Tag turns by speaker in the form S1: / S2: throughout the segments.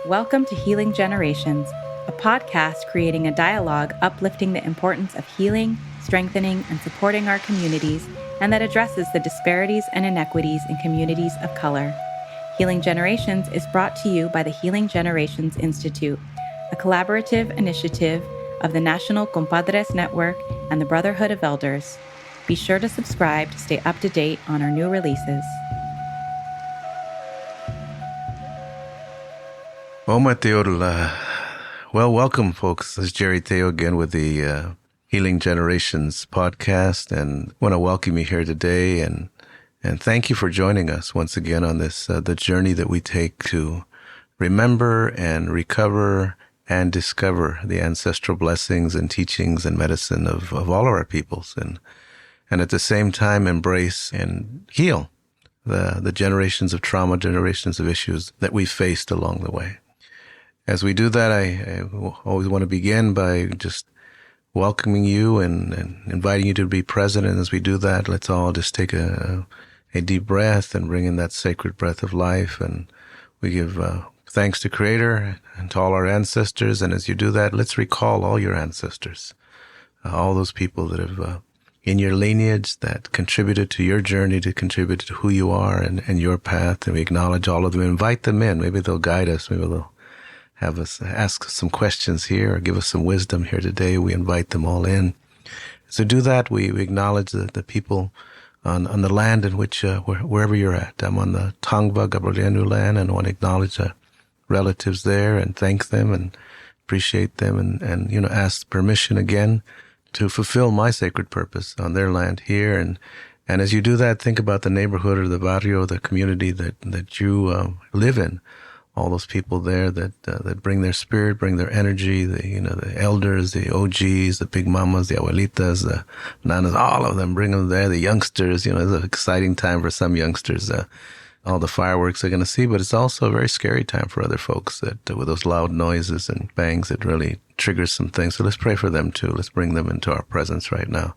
S1: Welcome to Healing Generations, a podcast creating a dialogue uplifting the importance of healing, strengthening, and supporting our communities, and that addresses the disparities and inequities in communities of color. Healing Generations is brought to you by the Healing Generations Institute, a collaborative initiative of the National Compadres Network and the Brotherhood of Elders. Be sure to subscribe to stay up to date on our new releases.
S2: Well, welcome, folks. This is Jerry Teo again with the Healing Generations podcast, and I want to welcome you here today and thank you for joining us once again on this the journey that we take to remember and recover and discover the ancestral blessings and teachings and medicine of all of our peoples, and at the same time embrace and heal the generations of trauma, generations of issues that we faced along the way. As we do that, I always want to begin by just welcoming you and inviting you to be present. And as we do that, let's all just take a deep breath and bring in that sacred breath of life. And we give thanks to Creator and to all our ancestors. And as you do that, let's recall all your ancestors, all those people that have in your lineage that contributed to your journey, to contribute to who you are and your path. And we acknowledge all of them. Invite them in. Maybe they'll guide us. Maybe they'll have us ask some questions here or give us some wisdom here today. We invite them all in. So do that. We acknowledge the people on the land in which, wherever you're at. I'm on the Tongva Gabrielinu land, and I want to acknowledge relatives there and thank them and appreciate them and ask permission again to fulfill my sacred purpose on their land here. And as you do that, think about the neighborhood or the barrio, the community that you live in. All those people there that bring their spirit, bring their energy, the elders, the OGs, the big mamas, the abuelitas, the nanas, all of them, bring them there. The youngsters, it's an exciting time for some youngsters, all the fireworks they're going to see, but it's also a very scary time for other folks that with those loud noises and bangs, it really triggers some things. So let's pray for them too. Let's bring them into our presence right now.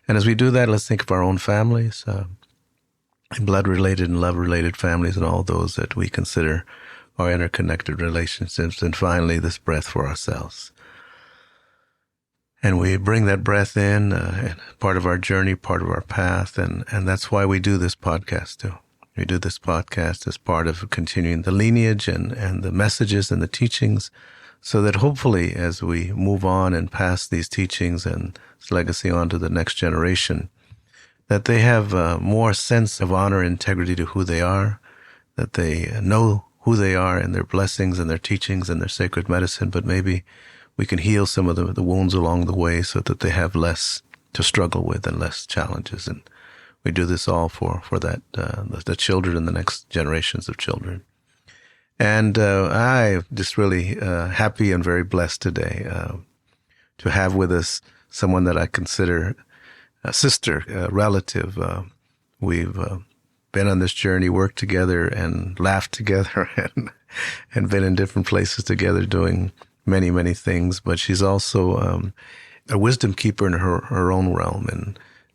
S2: And as we do that, let's think of our own families, blood-related and love-related families, and all those that we consider our interconnected relationships, and finally, this breath for ourselves. And we bring that breath in, part of our journey, part of our path, and that's why we do this podcast too. We do this podcast as part of continuing the lineage and the messages and the teachings, so that hopefully as we move on and pass these teachings and this legacy on to the next generation, that they have more sense of honor and integrity to who they are, that they know who they are and their blessings and their teachings and their sacred medicine, but maybe we can heal some of the wounds along the way so that they have less to struggle with and less challenges. And we do this all for that, the children and the next generations of children. And I'm just really happy and very blessed today to have with us someone that I consider a sister, a relative. We've been on this journey, worked together and laughed together and been in different places together doing many, many things. But she's also a wisdom keeper in her own realm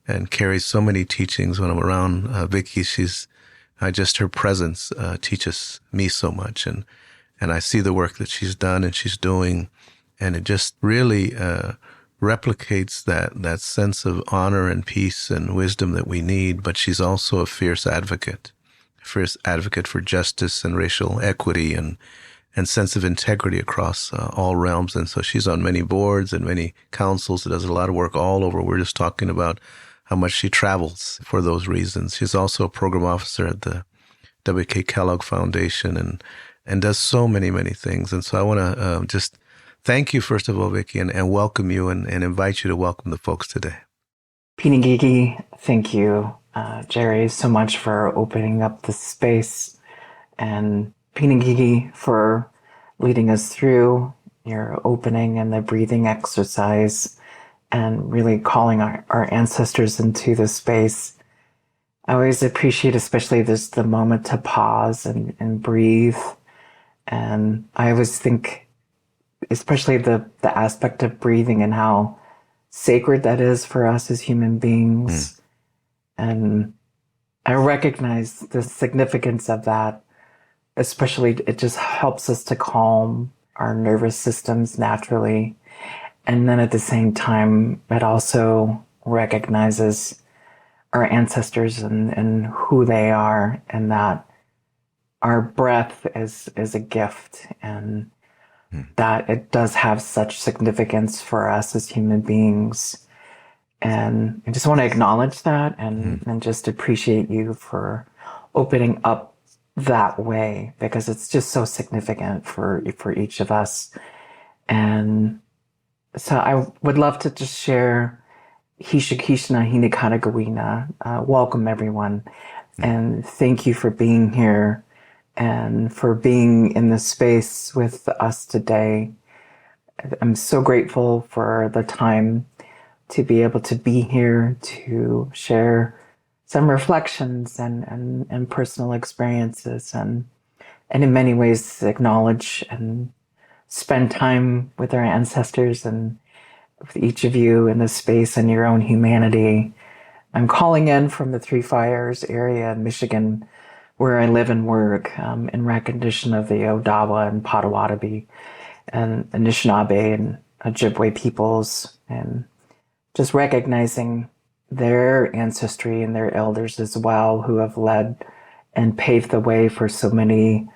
S2: and carries so many teachings. When I'm around Vicky, just her presence teaches me so much. And I see the work that she's done and she's doing, and it just really replicates that sense of honor and peace and wisdom that we need. But she's also a fierce advocate for justice and racial equity and sense of integrity across all realms. And so she's on many boards and many councils. She does a lot of work all over. We're just talking about how much she travels for those reasons. She's also a program officer at the W.K. Kellogg Foundation and does so many, many things. And so I want to just thank you, first of all, Vicky, and welcome you and invite you to welcome the folks today.
S3: Pinigigi, thank you, Jerry, so much for opening up the space, and Pinigigi for leading us through your opening and the breathing exercise and really calling our ancestors into the space. I always appreciate, especially the moment to pause and breathe. And I always think, especially the aspect of breathing and how sacred that is for us as human beings. And I recognize the significance of that especially it just helps us to calm our nervous systems naturally. And then at the same time, it also recognizes our ancestors and who they are, and that our breath is a gift, and that it does have such significance for us as human beings. And I just want to acknowledge that and just appreciate you for opening up that way, because it's just so significant for each of us. And so I would love to just share Hisha Kishna Hinekana Garina. Welcome everyone. And thank you for being here and for being in this space with us today. I'm so grateful for the time to be able to be here to share some reflections and personal experiences, and in many ways acknowledge and spend time with our ancestors and with each of you in this space and your own humanity. I'm calling in from the Three Fires area in Michigan, where I live and work, in recognition of the Odawa and Potawatomi and Anishinaabe and Ojibwe peoples, and just recognizing their ancestry and their elders as well, who have led and paved the way for so many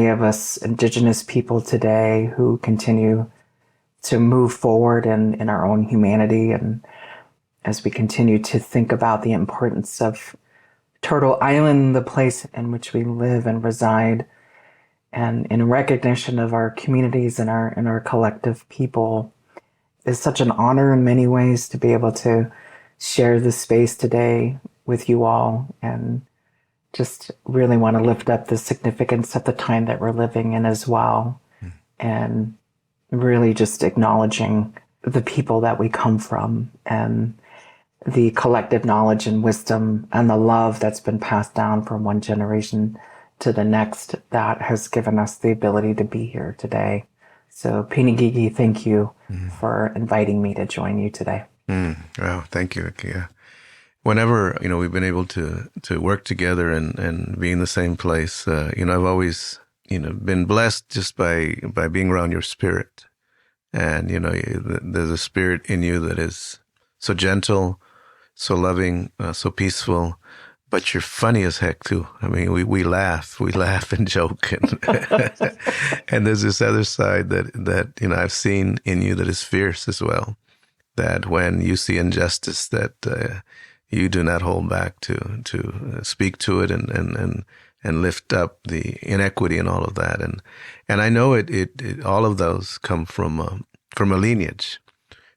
S3: of us Indigenous people today who continue to move forward in our own humanity. And as we continue to think about the importance of Turtle Island, the place in which we live and reside, and in recognition of our communities and our collective people, is such an honor in many ways to be able to share this space today with you all, and just really want to lift up the significance of the time that we're living in as well, and really just acknowledging the people that we come from and the collective knowledge and wisdom and the love that's been passed down from one generation to the next that has given us the ability to be here today. So Pinigigi, thank you for inviting me to join you today.
S2: Wow, thank you, Vicky. Whenever, we've been able to work together and be in the same place, I've always, been blessed just by being around your spirit. And, there's a spirit in you that is so gentle, so loving, so peaceful, but you're funny as heck too. I mean, we laugh and joke, and and there's this other side that I've seen in you that is fierce as well. That when you see injustice, that you do not hold back to speak to it and lift up the inequity and all of that. And I know it all of those come from a lineage,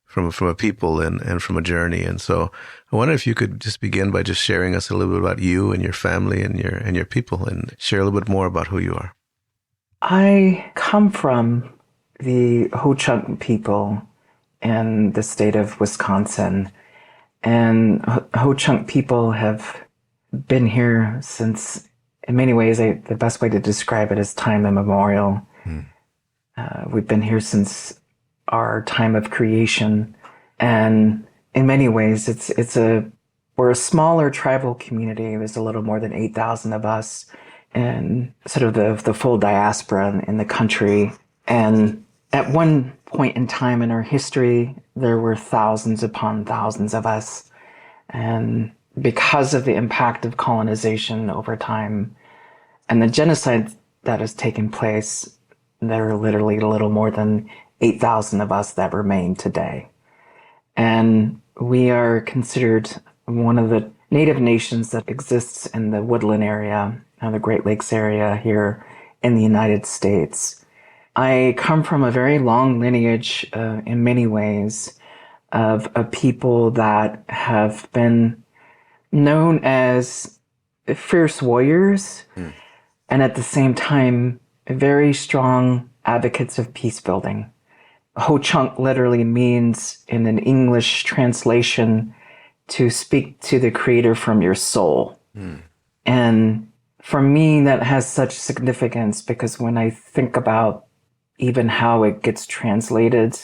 S2: from a people and from a journey. And so I wonder if you could just begin by just sharing us a little bit about you and your family and your people, and share a little bit more about who you are.
S3: I come from the Ho-Chunk people in the state of Wisconsin. And Ho-Chunk people have been here since, in many ways, the best way to describe it is time immemorial. We've been here since our time of creation. And in many ways, we're a smaller tribal community. There's a little more than 8,000 of us, and sort of the full diaspora in the country. And at one point in time in our history, there were thousands upon thousands of us. And because of the impact of colonization over time and the genocide that has taken place, there are literally a little more than 8,000 of us that remain today. And we are considered one of the native nations that exists in the woodland area, the Great Lakes area here in the United States. I come from a very long lineage, in many ways, of a people that have been known as fierce warriors, and at the same time, very strong advocates of peace building. Ho-Chunk literally means, in an English translation, to speak to the creator from your soul. And for me, that has such significance, because when I think about even how it gets translated,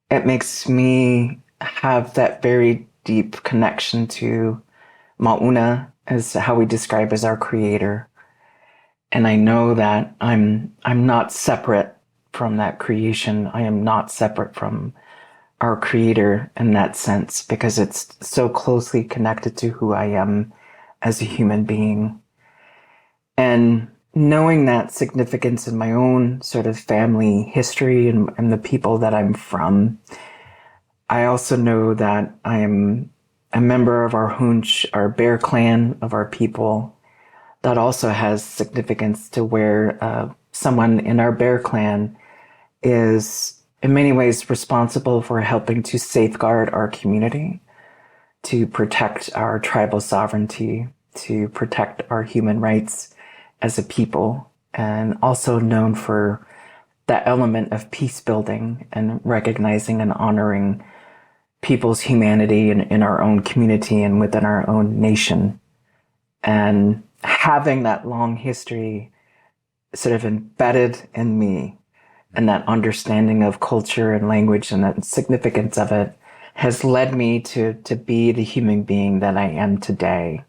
S3: it makes me have that very deep connection to Mauna, as how we describe as our creator. And I know that I'm not separate from that creation. I am not separate from our creator in that sense, because it's so closely connected to who I am as a human being. And knowing that significance in my own sort of family history and the people that I'm from, I also know that I am a member of our Hunch, our Bear clan, of our people. That also has significance to where someone in our Bear clan is in many ways responsible for helping to safeguard our community, to protect our tribal sovereignty, to protect our human rights as a people, and also known for that element of peace building and recognizing and honoring people's humanity in our own community and within our own nation. And having that long history sort of embedded in me, and that understanding of culture and language and that significance of it has led me to be the human being that I am today.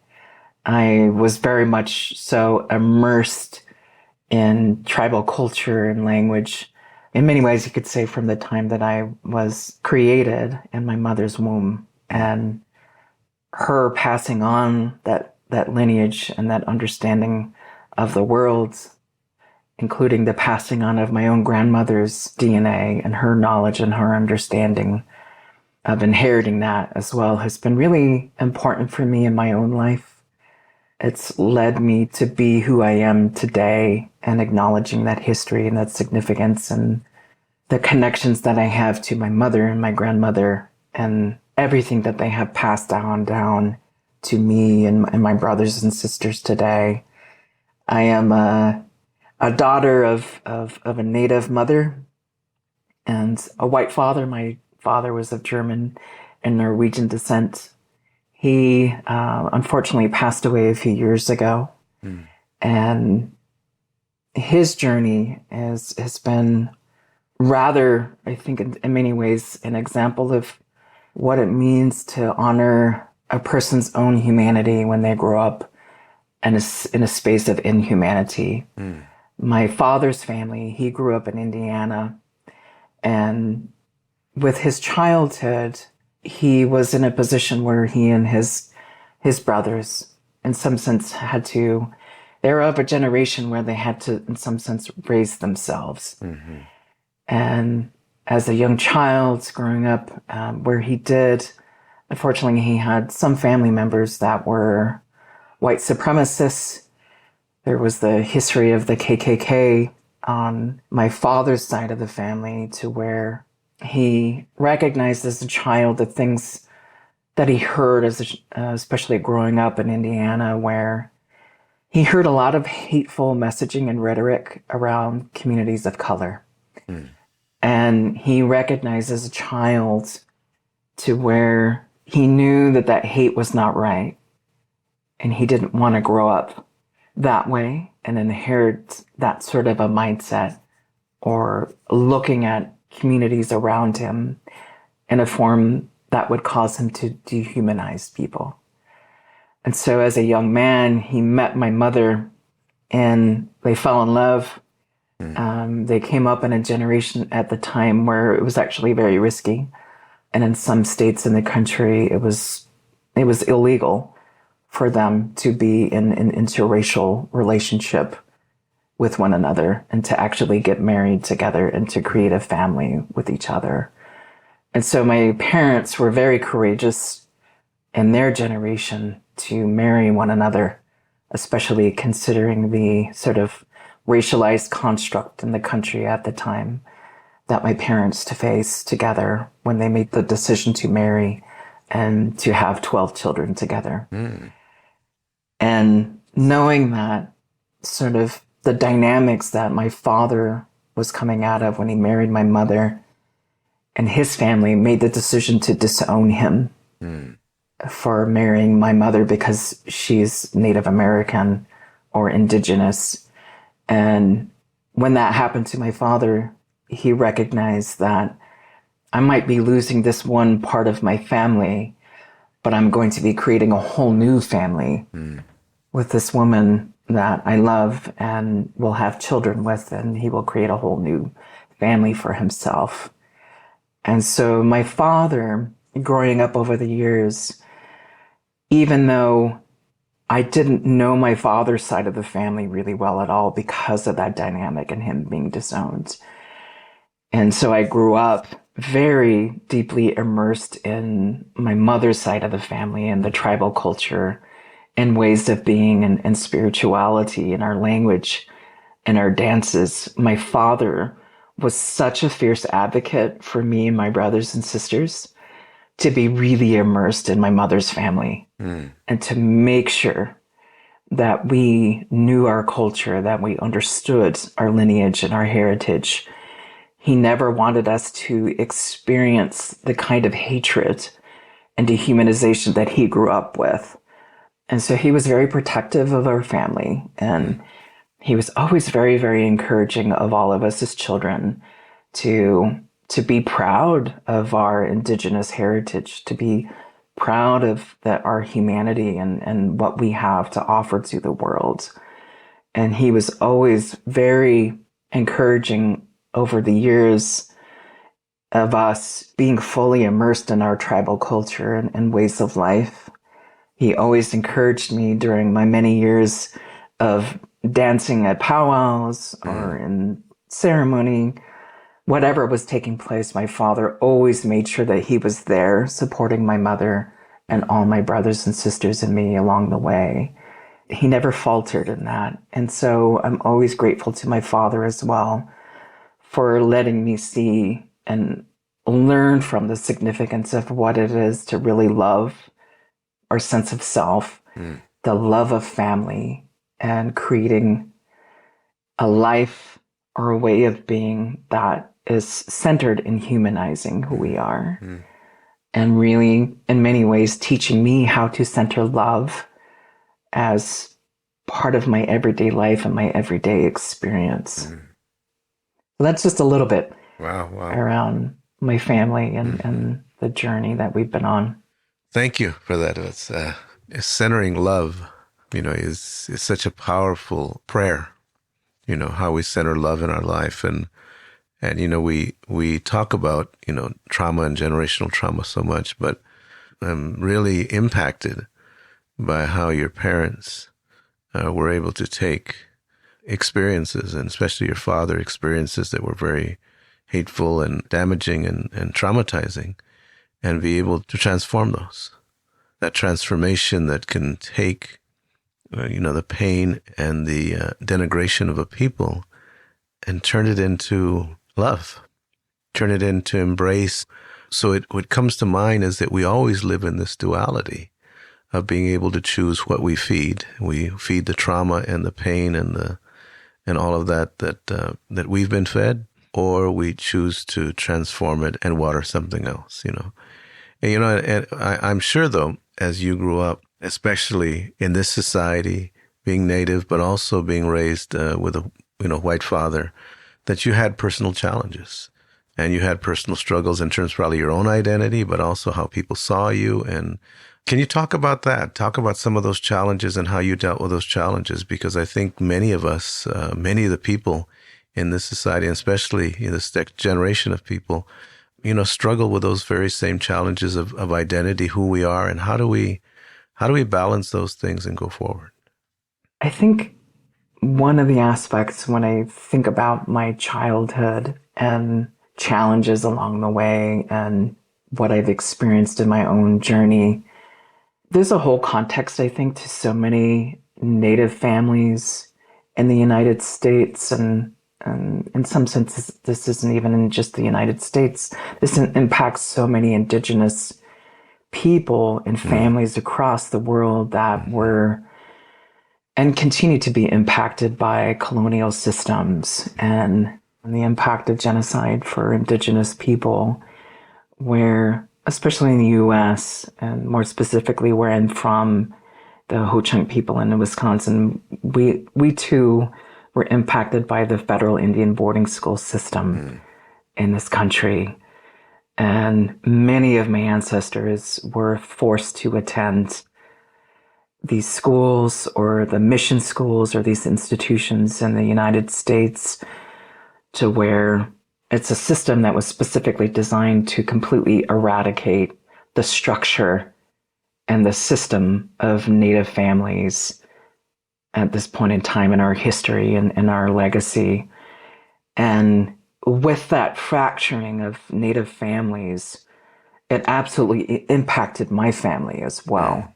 S3: I was very much so immersed in tribal culture and language. In many ways, you could say from the time that I was created in my mother's womb, and her passing on that lineage and that understanding of the world, including the passing on of my own grandmother's DNA and her knowledge and her understanding of inheriting that as well, has been really important for me in my own life. It's led me to be who I am today, and acknowledging that history and that significance and the connections that I have to my mother and my grandmother and everything that they have passed down to me and my brothers and sisters today. I am a daughter of a Native mother and a white father. My father was of German and Norwegian descent. He unfortunately passed away a few years ago. And his journey has been rather, I think, in many ways, an example of what it means to honor a person's own humanity when they grow up in a space of inhumanity. My father's family, he grew up in Indiana, and with his childhood, he was in a position where he and his brothers, in some sense, they were of a generation where they had to, in some sense, raise themselves. And as a young child growing up, where he did, unfortunately, he had some family members that were white supremacists. There was the history of the KKK on my father's side of the family, to where he recognized as a child the things that he heard, especially growing up in Indiana, where he heard a lot of hateful messaging and rhetoric around communities of color. And he recognized as a child to where he knew that hate was not right. And he didn't want to grow up that way and inherit that sort of a mindset, or looking at communities around him in a form that would cause him to dehumanize people. And so as a young man, he met my mother and they fell in love. They came up in a generation at the time where it was actually very risky. And in some states in the country, it was illegal for them to be in an interracial relationship with one another and to actually get married together and to create a family with each other. And so my parents were very courageous in their generation to marry one another, especially considering the sort of racialized construct in the country at the time that my parents faced together when they made the decision to marry and to have 12 children together. And knowing that sort of the dynamics that my father was coming out of when he married my mother, and his family made the decision to disown him for marrying my mother because she's Native American or indigenous. And when that happened to my father, he recognized that I might be losing this one part of my family, but I'm going to be creating a whole new family with this woman that I love and will have children with, and he will create a whole new family for himself. And so my father, growing up over the years, even though I didn't know my father's side of the family really well at all because of that dynamic and him being disowned. And so I grew up very deeply immersed in my mother's side of the family and the tribal culture and ways of being and spirituality and our language and our dances. My father was such a fierce advocate for me and my brothers and sisters to be really immersed in my mother's family and to make sure that we knew our culture, that we understood our lineage and our heritage. He never wanted us to experience the kind of hatred and dehumanization that he grew up with. And so he was very protective of our family. And he was always very, very encouraging of all of us as children to be proud of our indigenous heritage, to be proud of our humanity and what we have to offer to the world. And he was always very encouraging over the years of us being fully immersed in our tribal culture and ways of life. He always encouraged me during my many years of dancing at powwows or in ceremony, whatever was taking place. My father always made sure that he was there supporting my mother and all my brothers and sisters and me along the way. He never faltered in that. And so I'm always grateful to my father as well for letting me see and learn from the significance of what it is to really love our sense of self, the love of family, and creating a life or a way of being that is centered in humanizing who we are. And really, in many ways, teaching me how to center love as part of my everyday life and my everyday experience. So that's just a little bit around my family and the journey that we've been on.
S2: Thank you for that. It's centering love, is such a powerful prayer. How we center love in our life, and we talk about trauma and generational trauma so much, but I'm really impacted by how your parents were able to take experiences, and especially your father, experiences that were very hateful and damaging and traumatizing, and be able to transform those. That transformation that can take, the pain and the denigration of a people and turn it into love, turn it into embrace. So what comes to mind is that we always live in this duality of being able to choose what we feed. We feed the trauma and the pain and all of that we've been fed, or we choose to transform it and water something else, And, I'm sure, though, as you grew up, especially in this society, being Native, but also being raised with a white father, that you had personal challenges and you had personal struggles in terms of probably your own identity, but also how people saw you. And can you talk about that? Talk about some of those challenges and how you dealt with those challenges, because I think many of us, many of the people in this society, and especially this next generation of people, struggle with those very same challenges of identity, who we are, and how do we balance those things and go forward?
S3: I think one of the aspects when I think about my childhood and challenges along the way and what I've experienced in my own journey, there's a whole context, I think, to so many Native families in the United States. And in some senses, this isn't even in just the United States. This impacts so many Indigenous people and families across the world that were and continue to be impacted by colonial systems and the impact of genocide for Indigenous people, where, especially in the U.S., and more specifically where I'm from, the Ho-Chunk people in Wisconsin, we too were impacted by the federal Indian boarding school system in this country. And many of my ancestors were forced to attend these schools or the mission schools or these institutions in the United States to where it's a system that was specifically designed to completely eradicate the structure and the system of Native families at this point in time in our history and our legacy. And with that fracturing of Native families, it absolutely impacted my family as well.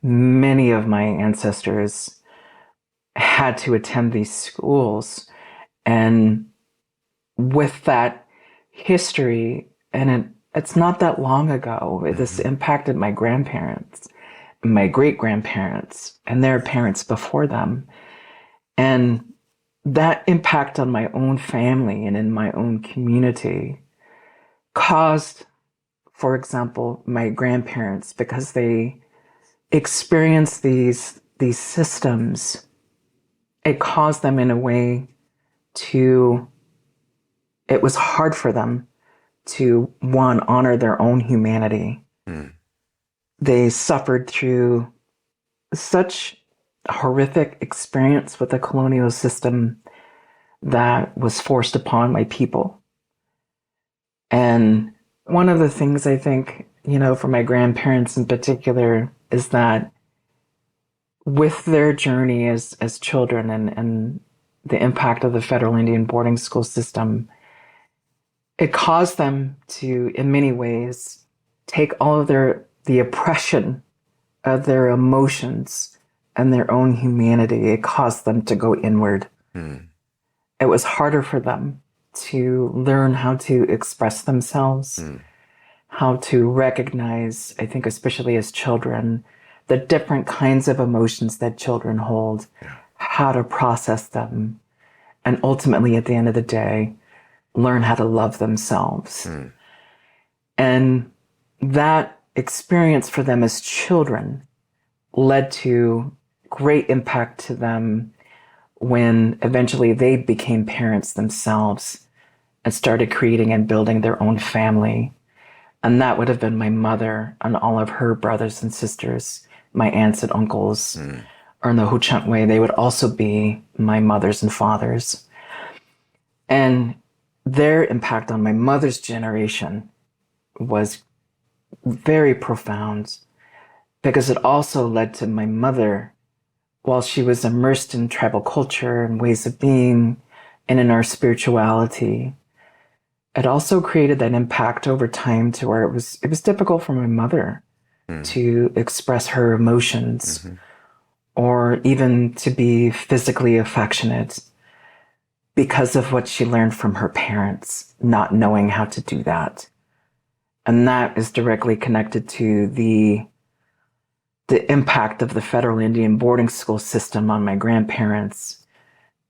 S3: Many of my ancestors had to attend these schools. And with that history, and it's not that long ago, this impacted my grandparents, my great-grandparents, and their parents before them. And that impact on my own family and in my own community caused, for example, my grandparents, because they experienced these systems, it caused them in a way to, it was hard for them to, one, honor their own humanity. They suffered through such horrific experience with the colonial system that was forced upon my people. And one of the things I think, for my grandparents in particular, is that with their journey as children and the impact of the federal Indian boarding school system, it caused them to, in many ways, take all of the oppression of their emotions and their own humanity. It caused them to go inward. It was harder for them to learn how to express themselves, how to recognize, I think especially as children, the different kinds of emotions that children hold, how to process them, and ultimately at the end of the day, learn how to love themselves. And that experience for them as children led to great impact to them when eventually they became parents themselves and started creating and building their own family. And that would have been my mother and all of her brothers and sisters, my aunts and uncles, or in the Ho-Chunk way, they would also be my mothers and fathers. And their impact on my mother's generation was very profound because it also led to my mother, while she was immersed in tribal culture and ways of being and in our spirituality, it also created that impact over time to where it was difficult for my mother to express her emotions or even to be physically affectionate because of what she learned from her parents, not knowing how to do that. And that is directly connected to the impact of the federal Indian boarding school system on my grandparents.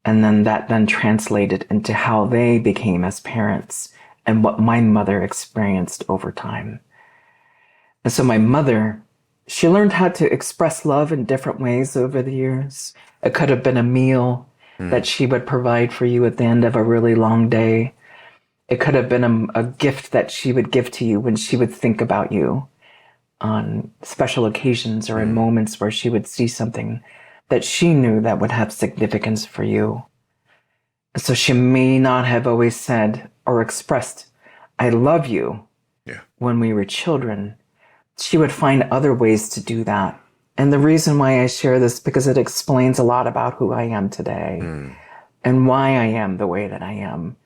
S3: And then that then translated into how they became as parents and what my mother experienced over time. And so my mother, she learned how to express love in different ways over the years. It could have been a meal that she would provide for you at the end of a really long day. It could have been a gift that she would give to you when she would think about you on special occasions or in moments where she would see something that she knew that would have significance for you. So she may not have always said or expressed, "I love you," when we were children. She would find other ways to do that. And the reason why I share this, because it explains a lot about who I am today and why I am the way that I am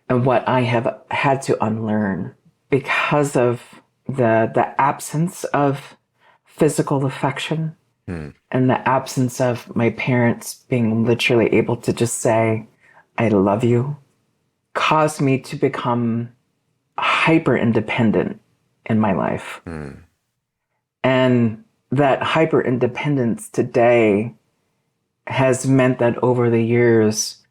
S3: and what I have had to unlearn because of the absence of physical affection and the absence of my parents being literally able to just say, "I love you," caused me to become hyper independent in my life. And that hyper independence today has meant that over the years,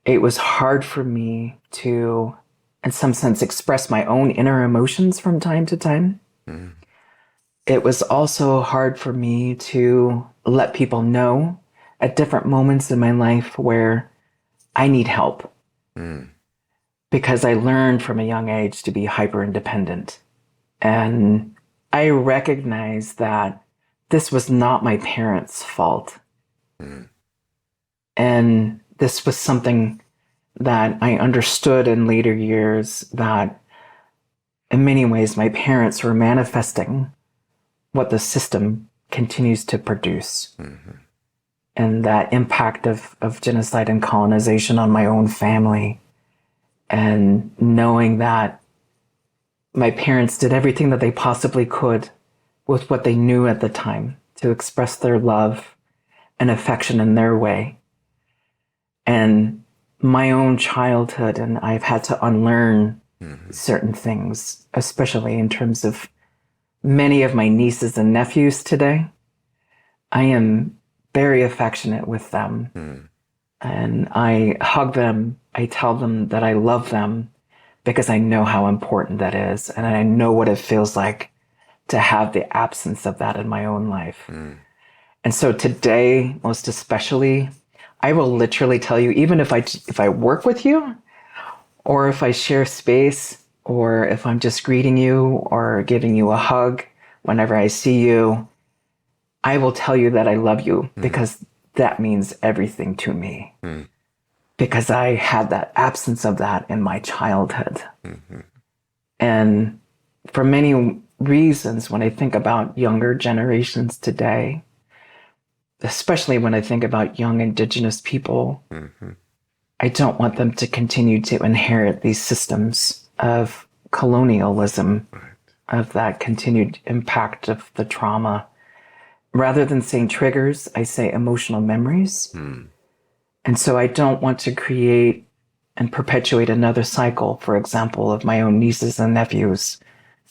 S3: it was hard for me to, in some sense, express my own inner emotions from time to time. It was also hard for me to let people know at different moments in my life where I need help. Because I learned from a young age to be hyper independent. And I recognize that this was not my parents' fault. And this was something that I understood in later years, that in many ways my parents were manifesting what the system continues to produce. And that impact of genocide and colonization on my own family, and knowing that my parents did everything that they possibly could with what they knew at the time to express their love and affection in their way. And my own childhood, and I've had to unlearn certain things, especially in terms of many of my nieces and nephews today. I am very affectionate with them. And I hug them. I tell them that I love them because I know how important that is. And I know what it feels like to have the absence of that in my own life. And so today, most especially, I will literally tell you, even if I work with you, or if I share space, or if I'm just greeting you or giving you a hug whenever I see you, I will tell you that I love you because that means everything to me. Because I had that absence of that in my childhood. And for many reasons, when I think about younger generations today, especially when I think about young Indigenous people, I don't want them to continue to inherit these systems of colonialism, of that continued impact of the trauma. Rather than saying triggers, I say emotional memories. And so I don't want to create and perpetuate another cycle, for example, of my own nieces and nephews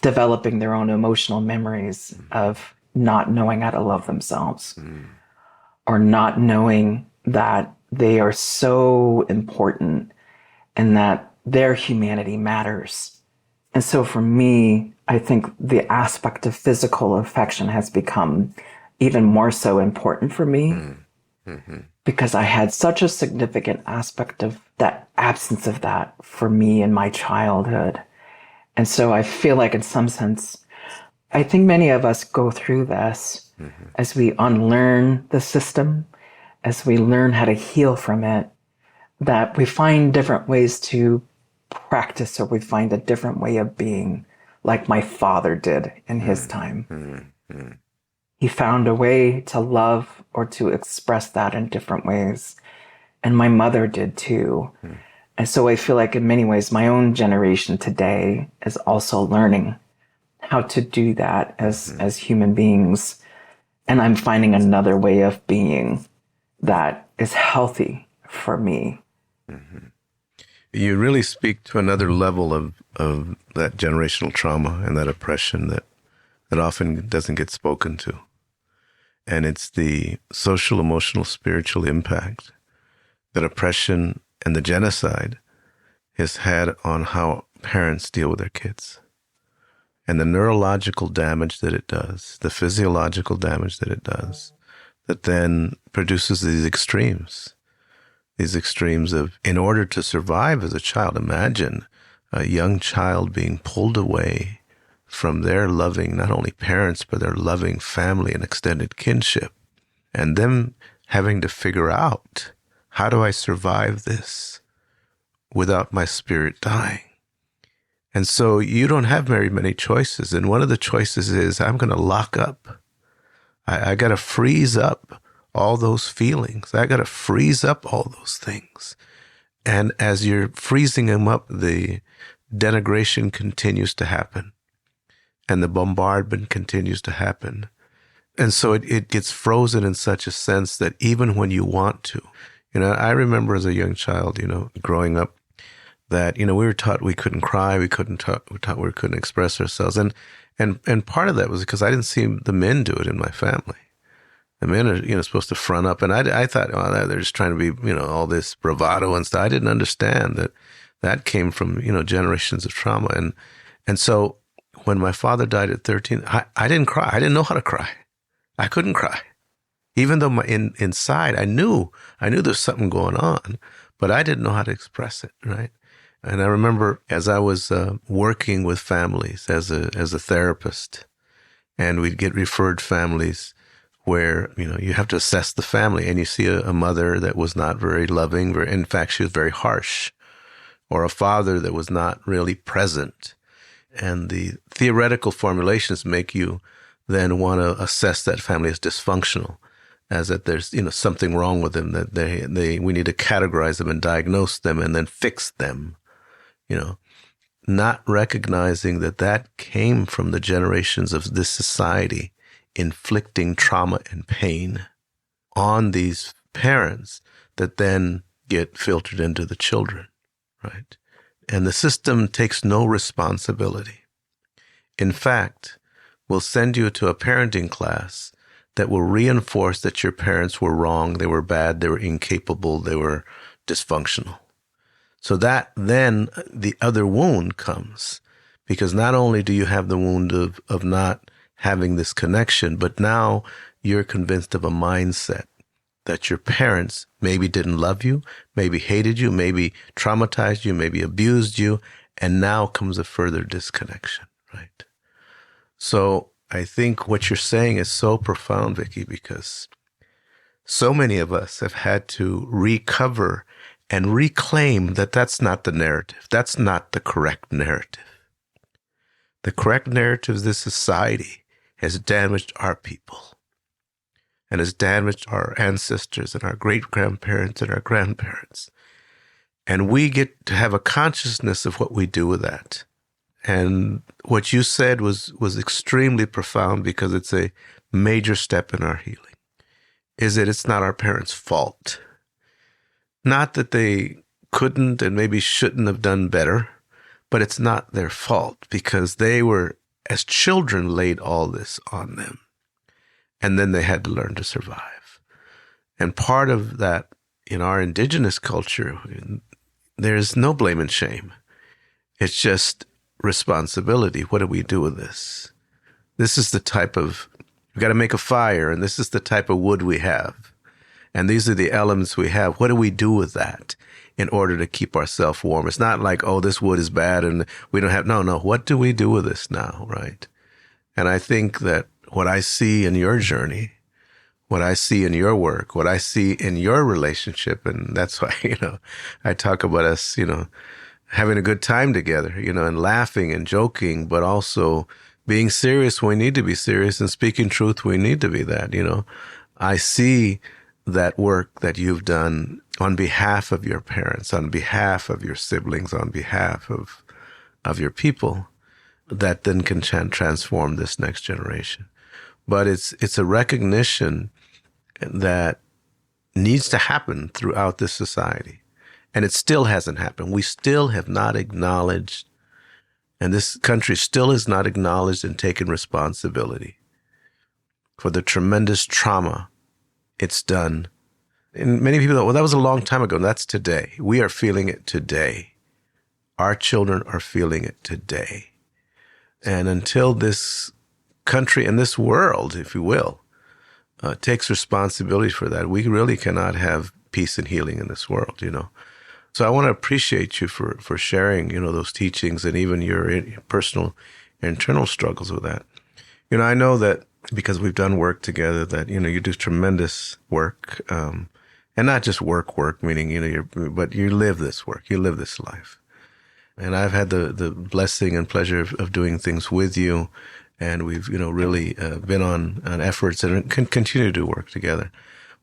S3: developing their own emotional memories of not knowing how to love themselves, or not knowing that they are so important and that their humanity matters. And so for me, I think the aspect of physical affection has become even more so important for me, because I had such a significant aspect of that absence of that for me in my childhood. And so I feel like in some sense, I think many of us go through this as we unlearn the system, as we learn how to heal from it, that we find different ways to practice, or we find a different way of being, like my father did in his time. He found a way to love or to express that in different ways. And my mother did too. And so I feel like in many ways, my own generation today is also learning how to do that as human beings. And I'm finding another way of being that is healthy for me.
S2: You really speak to another level of that generational trauma and that oppression that often doesn't get spoken to. And it's the social, emotional, spiritual impact that oppression and the genocide has had on how parents deal with their kids. And the neurological damage that it does, the physiological damage that it does, that then produces these extremes of, in order to survive as a child, imagine a young child being pulled away from their loving, not only parents, but their loving family and extended kinship, and them having to figure out, how do I survive this without my spirit dying? And so you don't have very many choices. And one of the choices is, I'm going to lock up. I got to freeze up all those feelings. I got to freeze up all those things. And as you're freezing them up, the denigration continues to happen. And the bombardment continues to happen. And so it gets frozen in such a sense that even when you want to, I remember as a young child, growing up, that, we were taught we couldn't cry, we taught we couldn't express ourselves. And part of that was because I didn't see the men do it in my family. The men are, supposed to front up. And I thought, they're just trying to be, all this bravado and stuff. I didn't understand that came from, generations of trauma. And so when my father died at 13, I didn't cry. I didn't know how to cry. I couldn't cry. Even though inside I knew there's something going on, but I didn't know how to express it, right? And I remember as I was working with families as a therapist, and we'd get referred families where, you have to assess the family, and you see a mother that was not very loving, in fact, she was very harsh, or a father that was not really present. And the theoretical formulations make you then want to assess that family as dysfunctional, as that there's, something wrong with them, that we need to categorize them and diagnose them and then fix them, not recognizing that came from the generations of this society inflicting trauma and pain on these parents that then get filtered into the children, right? And the system takes no responsibility. In fact, will send you to a parenting class that will reinforce that your parents were wrong, they were bad, they were incapable, they were dysfunctional. So that then the other wound comes, because not only do you have the wound of not having this connection, but now you're convinced of a mindset that your parents maybe didn't love you, maybe hated you, maybe traumatized you, maybe abused you, and now comes a further disconnection, right? So I think what you're saying is so profound, Vicky, because so many of us have had to recover and reclaim that that's not the narrative. That's not the correct narrative. The correct narrative is this society has damaged our people and has damaged our ancestors and our great-grandparents and our grandparents. And we get to have a consciousness of what we do with that. And what you said was extremely profound, because it's a major step in our healing, is that it's not our parents' fault. Not that they couldn't and maybe shouldn't have done better, but it's not their fault, because they were, as children, laid all this on them. And then they had to learn to survive. And part of that, in our indigenous culture, there's no blame and shame. It's just responsibility. What do we do with this? This is the type of, we've got to make a fire, and this is the type of wood we have. And these are the elements we have. What do we do with that in order to keep ourselves warm? It's not like, oh, this wood is bad and we don't have, no. What do we do with this now, right? And I think that what I see in your journey, what I see in your work, what I see in your relationship, and that's why, I talk about us, having a good time together, and laughing and joking, but also being serious when we need to be serious and speaking truth when we need to be that, I see that work that you've done on behalf of your parents, on behalf of your siblings, on behalf of your people, that then can transform this next generation. But it's a recognition that needs to happen throughout this society. And it still hasn't happened. We still have not acknowledged, and this country still has not acknowledged and taken responsibility for the tremendous trauma it's done. And many people thought, well, that was a long time ago. That's today. We are feeling it today. Our children are feeling it today. And until this country and this world, if you will, takes responsibility for that, we really cannot have peace and healing in this world, So I want to appreciate you for sharing, those teachings and even your personal internal struggles with that. I know that because we've done work together that, you do tremendous work, and not just work, meaning, but you live this work, you live this life. And I've had the blessing and pleasure of doing things with you. And we've, really been on efforts and can continue to do work together.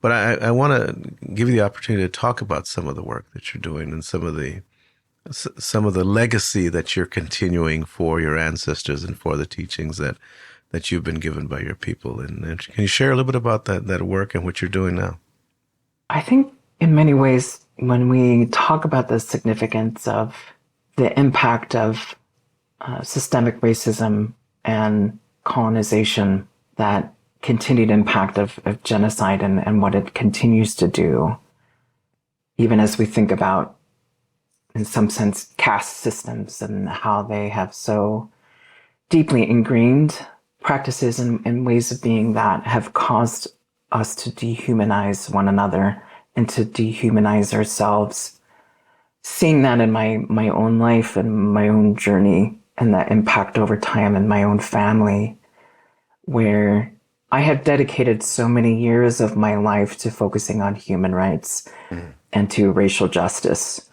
S2: But I want to give you the opportunity to talk about some of the work that you're doing and some of the legacy that you're continuing for your ancestors and for the teachings that you've been given by your people. And can you share a little bit about that work and what you're doing now?
S3: I think in many ways, when we talk about the significance of the impact of systemic racism and colonization, that continued impact of genocide and what it continues to do, even as we think about, in some sense, caste systems and how they have so deeply ingrained practices and ways of being that have caused us to dehumanize one another and to dehumanize ourselves. Seeing that in my own life and my own journey and that impact over time in my own family, where I have dedicated so many years of my life to focusing on human rights and to racial justice.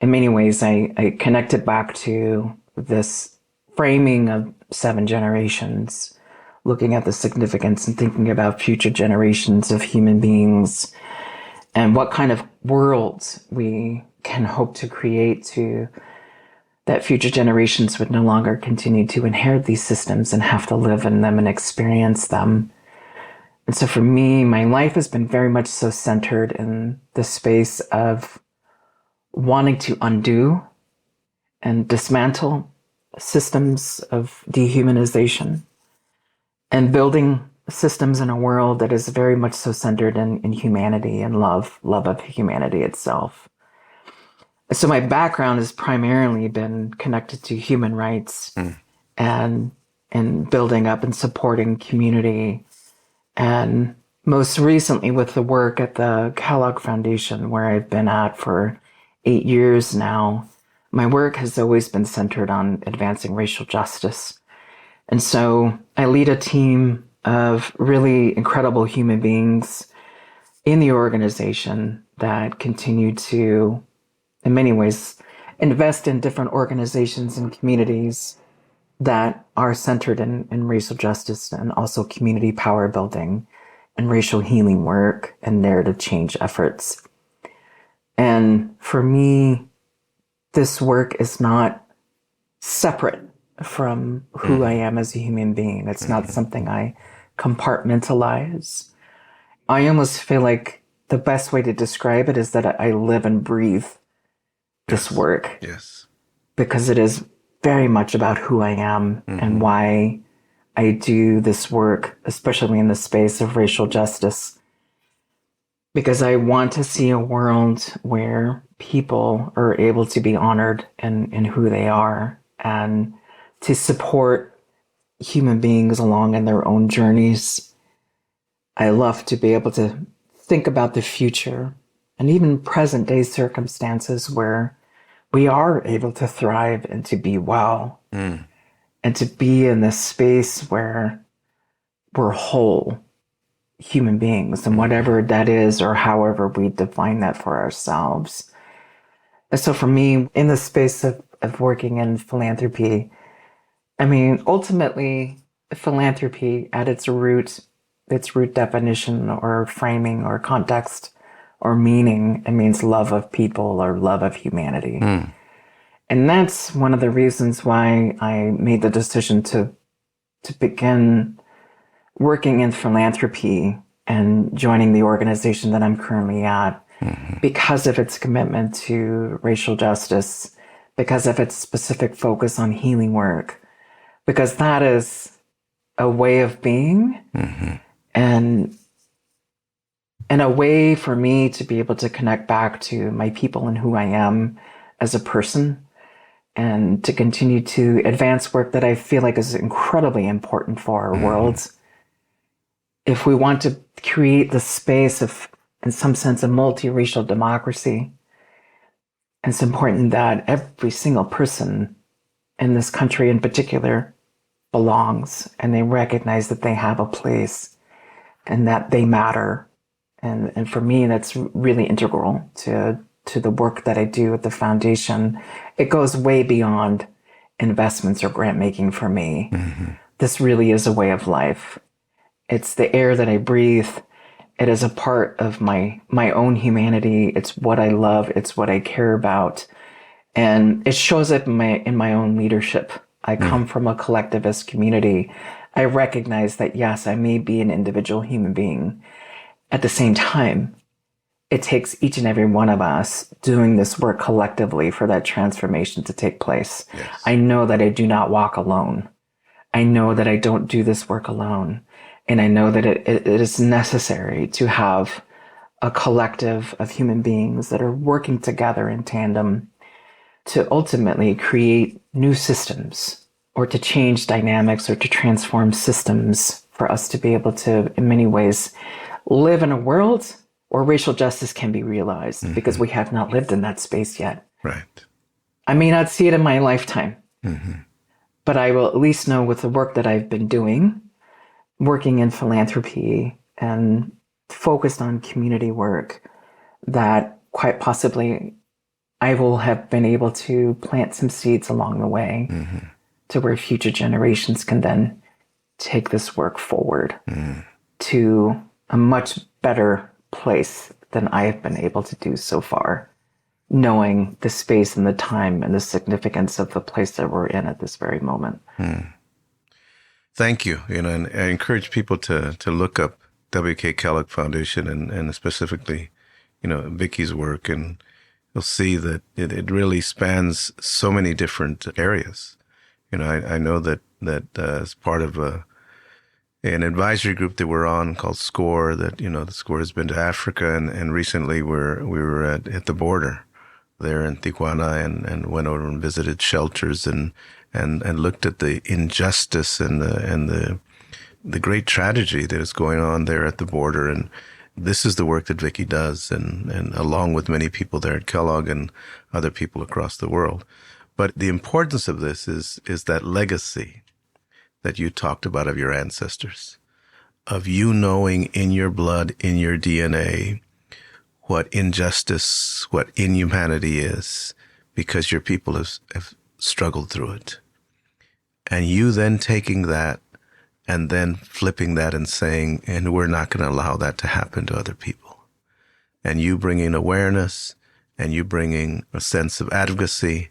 S3: In many ways, I connected back to this framing of 7 generations, looking at the significance and thinking about future generations of human beings and what kind of worlds we can hope to create to that future generations would no longer continue to inherit these systems and have to live in them and experience them. And so for me, my life has been very much so centered in the space of wanting to undo and dismantle systems of dehumanization and building systems in a world that is very much so centered in humanity and love of humanity itself. So my background has primarily been connected to human rights and building up and supporting community. And most recently with the work at the Kellogg Foundation, where I've been at for 8 years now, my work has always been centered on advancing racial justice. And so I lead a team of really incredible human beings in the organization that continue to, in many ways, invest in different organizations and communities that are centered in racial justice and also community power building and racial healing work and narrative change efforts. And for me, this work is not separate from who I am as a human being. It's not something I compartmentalize. I almost feel like the best way to describe it is that I live and breathe this work.
S2: Yes.
S3: Because it is very much about who I am and why I do this work, especially in the space of racial justice. Because I want to see a world where people are able to be honored in who they are and to support human beings along in their own journeys. I love to be able to think about the future and even present day circumstances where we are able to thrive and to be well and to be in this space where we're whole human beings and whatever that is or however we define that for ourselves. And so for me, in the space of working in philanthropy, I mean, ultimately, philanthropy at its root definition or framing or context or meaning, it means love of people or love of humanity. And that's one of the reasons why I made the decision to begin working in philanthropy and joining the organization that I'm currently at because of its commitment to racial justice, because of its specific focus on healing work, because that is a way of being and a way for me to be able to connect back to my people and who I am as a person and to continue to advance work that I feel like is incredibly important for our world. If we want to create the space of, in some sense, a multiracial democracy, it's important that every single person in this country in particular belongs and they recognize that they have a place and that they matter. And for me, that's really integral to the work that I do at the foundation. It goes way beyond investments or grant making for me. This really is a way of life. It's the air that I breathe. It is a part of my own humanity. It's what I love. It's what I care about. And it shows up in my own leadership. I come from a collectivist community. I recognize that, yes, I may be an individual human being. At the same time, it takes each and every one of us doing this work collectively for that transformation to take place.
S2: Yes.
S3: I know that I do not walk alone. I know that I don't do this work alone. And I know that it is necessary to have a collective of human beings that are working together in tandem to ultimately create new systems or to change dynamics or to transform systems for us to be able to, in many ways, live in a world where racial justice can be realized because we have not lived in that space yet.
S2: Right.
S3: I may not see it in my lifetime, but I will at least know with the work that I've been doing working in philanthropy and focused on community work, that quite possibly I will have been able to plant some seeds along the way to where future generations can then take this work forward to a much better place than I have been able to do so far, knowing the space and the time and the significance of the place that we're in at this very moment.
S2: Thank you. And I encourage people to look up W.K. Kellogg Foundation and specifically, Vicky's work, and you'll see that it really spans so many different areas. I know that as part of an advisory group that we're on called SCORE, that, the SCORE has been to Africa, and recently we were at the border there in Tijuana and went over and visited shelters and looked at the injustice and the great tragedy that is going on there at the border. And this is the work that Vicky does, and along with many people there at Kellogg and other people across the world. But the importance of this is that legacy that you talked about of your ancestors, of you knowing in your blood, in your DNA, what injustice, what inhumanity is, because your people have struggled through it. And you then taking that and then flipping that and saying, and we're not going to allow that to happen to other people. And you bringing awareness, and you bringing a sense of advocacy,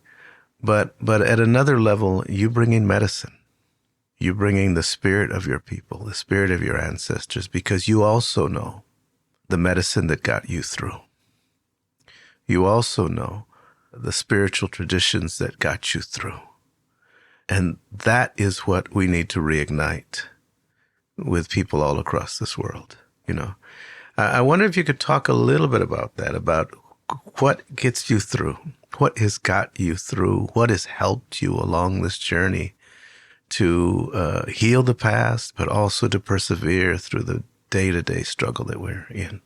S2: but at another level, you bringing medicine. You bringing the spirit of your people, the spirit of your ancestors, because you also know the medicine that got you through. You also know the spiritual traditions that got you through. And that is what we need to reignite with people all across this world. I wonder if you could talk a little bit about that, about what gets you through, what has got you through, what has helped you along this journey to heal the past, but also to persevere through the day-to-day struggle that we're in.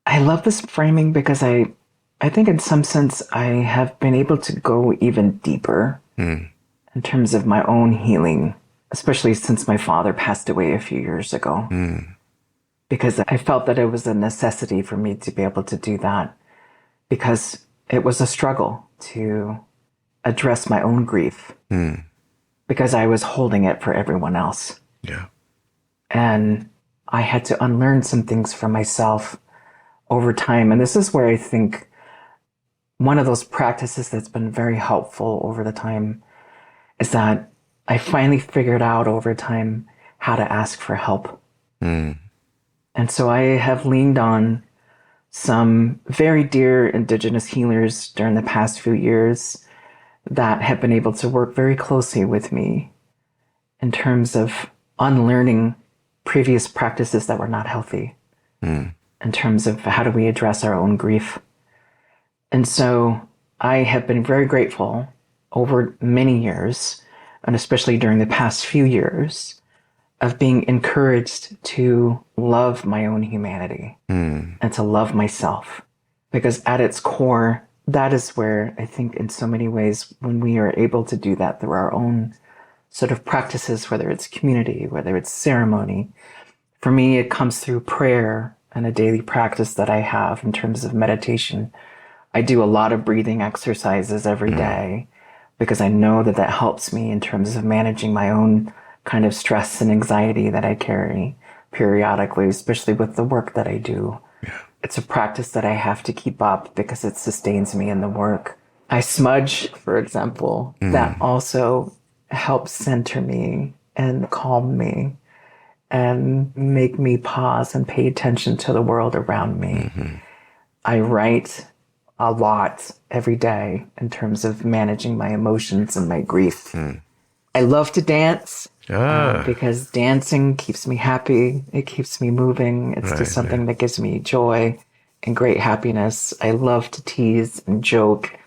S3: I love this framing because I think in some sense I have been able to go even deeper in terms of my own healing, especially since my father passed away a few years ago. Because I felt that it was a necessity for me to be able to do that, because it was a struggle to address my own grief, because I was holding it for everyone else.
S2: Yeah.
S3: And I had to unlearn some things for myself over time. And this is where I think one of those practices that's been very helpful over the time is that I finally figured out over time how to ask for help. And so I have leaned on some very dear Indigenous healers during the past few years that have been able to work very closely with me in terms of unlearning previous practices that were not healthy, in terms of how do we address our own grief. And so I have been very grateful over many years, and especially during the past few years, of being encouraged to love my own humanity and to love myself. Because at its core, that is where I think in so many ways, when we are able to do that through our own sort of practices, whether it's community, whether it's ceremony, for me, it comes through prayer and a daily practice that I have in terms of meditation. I do a lot of breathing exercises every day because I know that that helps me in terms of managing my own kind of stress and anxiety that I carry periodically, especially with the work that I do.
S2: Yeah.
S3: It's a practice that I have to keep up because it sustains me in the work. I smudge, for example. That also helps center me and calm me and make me pause and pay attention to the world around me. I write a lot every day in terms of managing my emotions and my grief. I love to dance because dancing keeps me happy. It keeps me moving. It's just something that gives me joy and great happiness. I love to tease and joke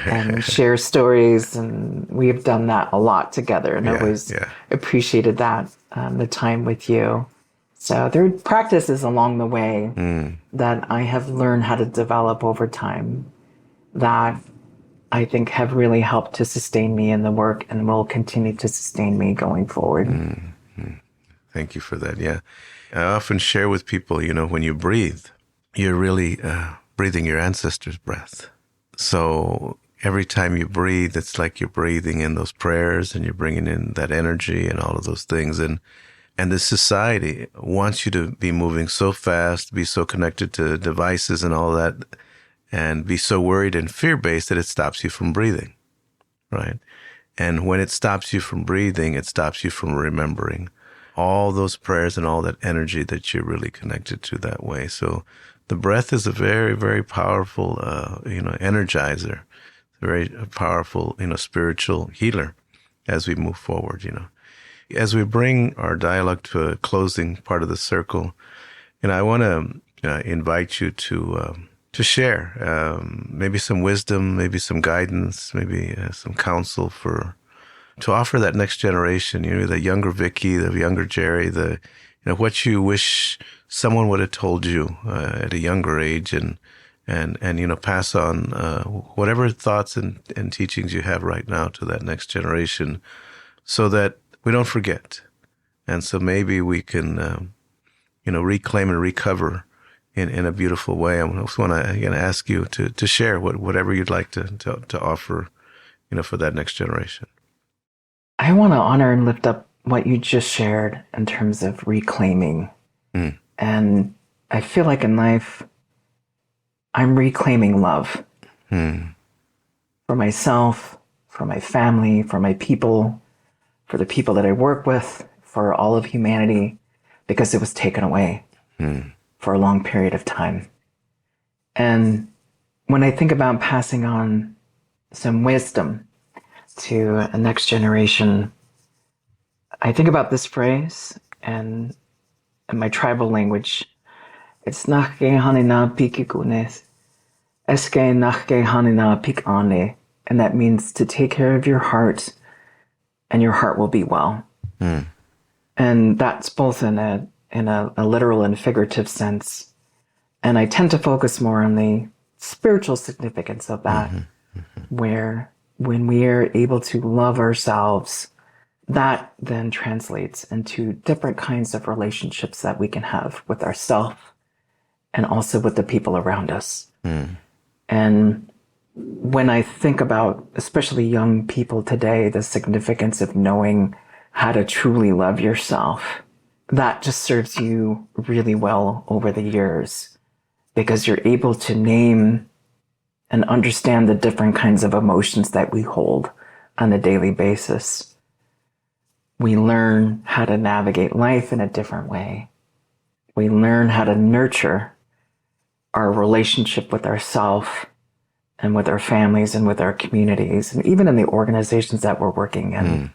S3: and share stories. And we've done that a lot together and always appreciated that, the time with you. So there are practices along the way that I have learned how to develop over time that I think have really helped to sustain me in the work and will continue to sustain me going forward.
S2: Thank you for that. Yeah. I often share with people, when you breathe, you're really breathing your ancestors' breath. So every time you breathe, it's like you're breathing in those prayers and you're bringing in that energy and all of those things. And this society wants you to be moving so fast, be so connected to devices and all that, and be so worried and fear-based that it stops you from breathing, right? And when it stops you from breathing, it stops you from remembering all those prayers and all that energy that you're really connected to that way. So the breath is a very, very powerful, energizer, very powerful, spiritual healer as we move forward, As we bring our dialogue to a closing part of the circle, I want to invite you to share maybe some wisdom, maybe some guidance, maybe some counsel to offer that next generation, the younger Vicky, the younger Jerry, what you wish someone would have told you at a younger age, and pass on whatever thoughts and teachings you have right now to that next generation, so that we don't forget, and so maybe we can reclaim and recover in a beautiful way. I just want to ask you to share whatever you'd like to offer, for that next generation.
S3: I want to honor and lift up what you just shared in terms of reclaiming. And I feel like in life, I'm reclaiming love for myself, for my family, for my people, for the people that I work with, for all of humanity, because it was taken away for a long period of time. And when I think about passing on some wisdom to a next generation, I think about this phrase, and in my tribal language, it's nachge hanina pikikunes, eske nachge hanina pikane, and that means to take care of your heart, and your heart will be well. And that's both in a literal and figurative sense. And I tend to focus more on the spiritual significance of that, where when we are able to love ourselves, that then translates into different kinds of relationships that we can have with ourselves and also with the people around us. And when I think about, especially young people today, the significance of knowing how to truly love yourself, that just serves you really well over the years, because you're able to name and understand the different kinds of emotions that we hold on a daily basis. We learn how to navigate life in a different way. We learn how to nurture our relationship with ourselves and with our families and with our communities, and even in the organizations that we're working in.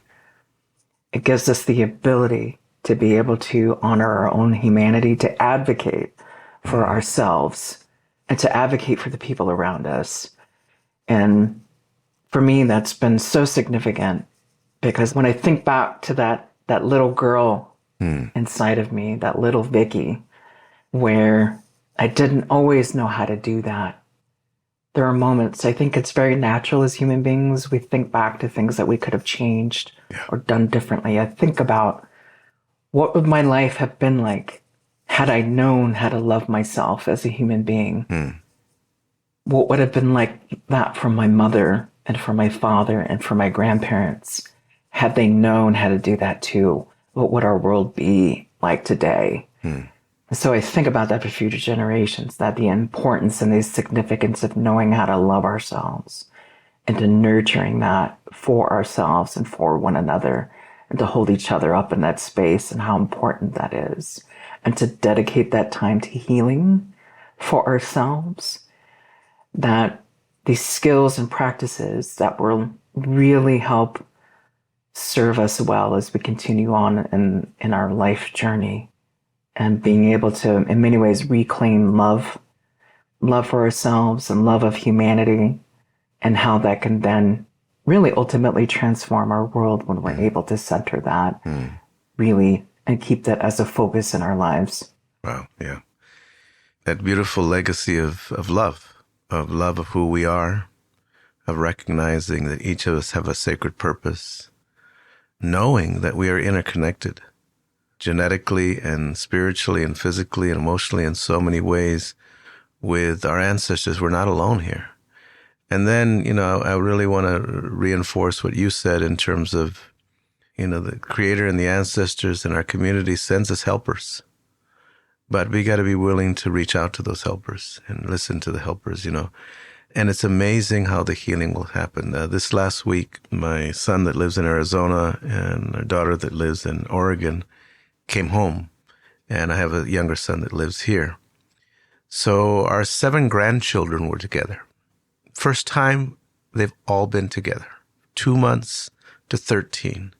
S3: It gives us the ability to be able to honor our own humanity, to advocate for ourselves, and to advocate for the people around us. And for me, that's been so significant, because when I think back to that little girl inside of me, that little Vicky, where I didn't always know how to do that, there are moments, I think it's very natural as human beings, we think back to things that we could have changed or done differently. I think about, what would my life have been like had I known how to love myself as a human being? What would have been like that for my mother and for my father and for my grandparents? Had they known how to do that too, what would our world be like today? So I think about that for future generations, that the importance and the significance of knowing how to love ourselves and to nurturing that for ourselves and for one another, and to hold each other up in that space, and how important that is. And to dedicate that time to healing for ourselves, that these skills and practices that will really help serve us well as we continue on in our life journey, and being able to, in many ways, reclaim love for ourselves and love of humanity, and how that can then really ultimately transform our world when we're able to center that really and keep that as a focus in our lives.
S2: Wow, yeah. That beautiful legacy of love of who we are, of recognizing that each of us have a sacred purpose, knowing that we are interconnected, genetically and spiritually and physically and emotionally in so many ways with our ancestors. We're not alone here. And then, I really want to reinforce what you said in terms of, the Creator and the ancestors in our community sends us helpers. But we got to be willing to reach out to those helpers and listen to the helpers, And it's amazing how the healing will happen. This last week, my son that lives in Arizona and our daughter that lives in Oregon came home. And I have a younger son that lives here. So our 7 grandchildren were together. First time they've all been together. 2 months to 13.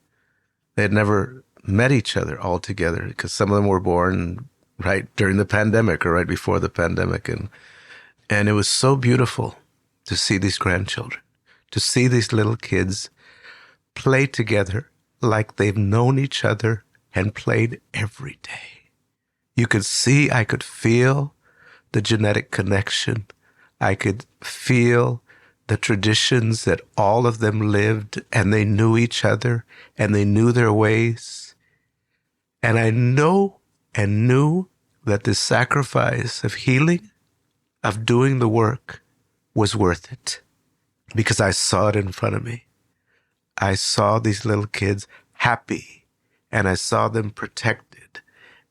S2: They had never met each other all together because some of them were born right during the pandemic or right before the pandemic. And it was so beautiful to see these grandchildren, to see these little kids play together like they've known each other and played every day. You could see, I could feel the genetic connection. I could feel the traditions that all of them lived, and they knew each other and they knew their ways. And I know and knew that this sacrifice of healing, of doing the work, was worth it because I saw it in front of me. I saw these little kids happy, and I saw them protected,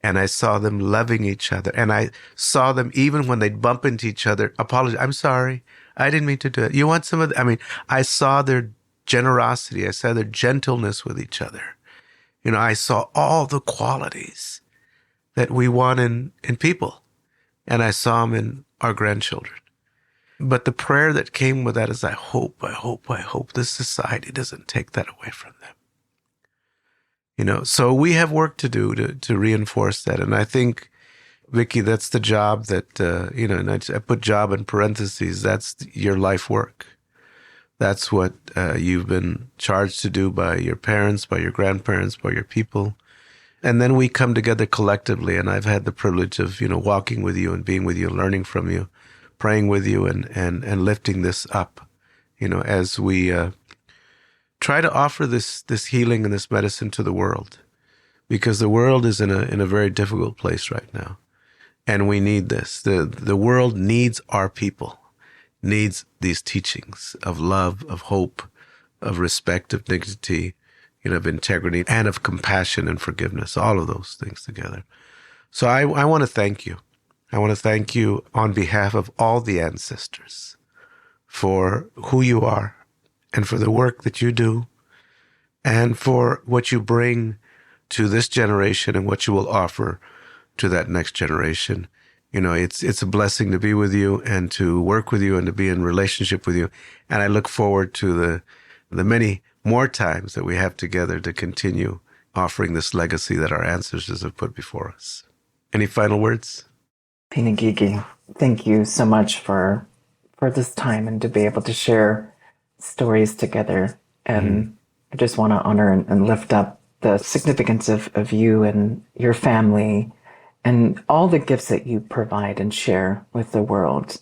S2: and I saw them loving each other, and I saw them even when they'd bump into each other, apologize, I'm sorry, I didn't mean to do it. You want some of the, I saw their generosity. I saw their gentleness with each other. I saw all the qualities that we want in people. And I saw them in our grandchildren. But the prayer that came with that is, I hope this society doesn't take that away from them. So we have work to do to reinforce that. And I think, Vicky, that's the job that, and I put job in parentheses, that's your life work. That's what you've been charged to do by your parents, by your grandparents, by your people. And then we come together collectively, and I've had the privilege of, walking with you and being with you and learning from you, praying with you and lifting this up, as we try to offer this healing and this medicine to the world, because the world is in a very difficult place right now. And we need this. The world needs our people, needs these teachings of love, of hope, of respect, of dignity, of integrity, and of compassion and forgiveness, all of those things together. So I want to thank you. I want to thank you on behalf of all the ancestors for who you are and for the work that you do and for what you bring to this generation and what you will offer to that next generation. It's a blessing to be with you and to work with you and to be in relationship with you. And I look forward to the many more times that we have together to continue offering this legacy that our ancestors have put before us. Any final words?
S3: Pinagigi, thank you so much for this time and to be able to share stories together. And I just want to honor and lift up the significance of you and your family and all the gifts that you provide and share with the world.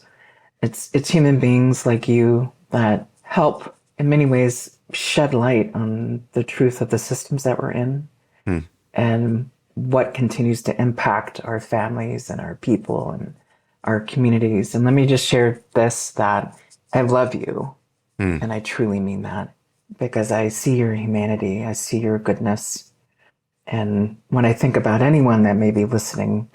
S3: It's human beings like you that help in many ways shed light on the truth of the systems that we're in and what continues to impact our families and our people and our communities. And let me just share this, that I love you. And I truly mean that, because I see your humanity. I see your goodness. And when I think about anyone that may be listening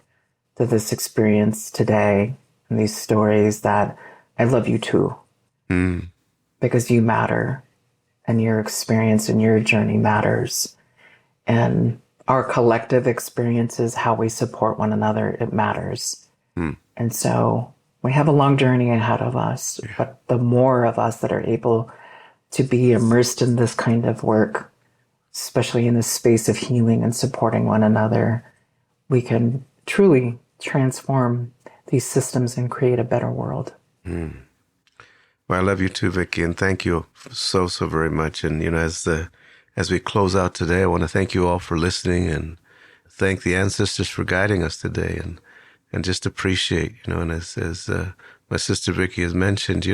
S3: to this experience today and these stories, that I love you too. Because you matter and your experience and your journey matters. And our collective experiences, how we support one another, it matters. And so we have a long journey ahead of us, but the more of us that are able to be immersed in this kind of work, especially in the space of healing and supporting one another, we can truly transform these systems and create a better world.
S2: Well, I love you too, Vicky, and thank you so very much. And, as we close out today, I want to thank you all for listening and thank the ancestors for guiding us today and just appreciate, and as my sister Vicky has mentioned,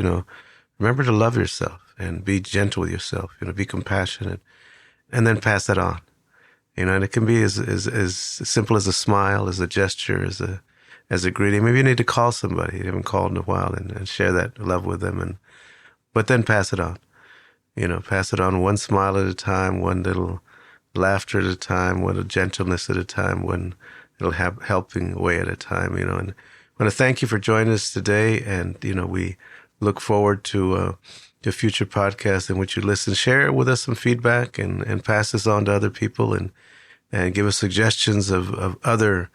S2: remember to love yourself and be gentle with yourself, be compassionate, and then pass that on. And it can be as simple as a smile, as a gesture, as a greeting. Maybe you need to call somebody you haven't called in a while and share that love with them, but then pass it on. Pass it on one smile at a time, one little laughter at a time, one gentleness at a time, one little helping way at a time. And I want to thank you for joining us today. And we look forward to future podcasts in which you listen. Share with us some feedback and pass this on to other people and give us suggestions of other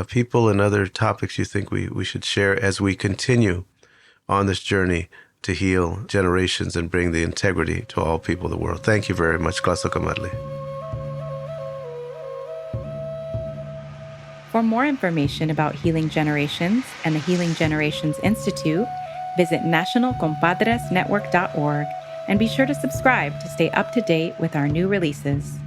S2: people and other topics you think we should share as we continue on this journey to heal generations and bring the integrity to all people of the world. Thank you very much. Klasokamadli.
S1: For more information about Healing Generations and the Healing Generations Institute, visit nationalcompadresnetwork.org and be sure to subscribe to stay up to date with our new releases.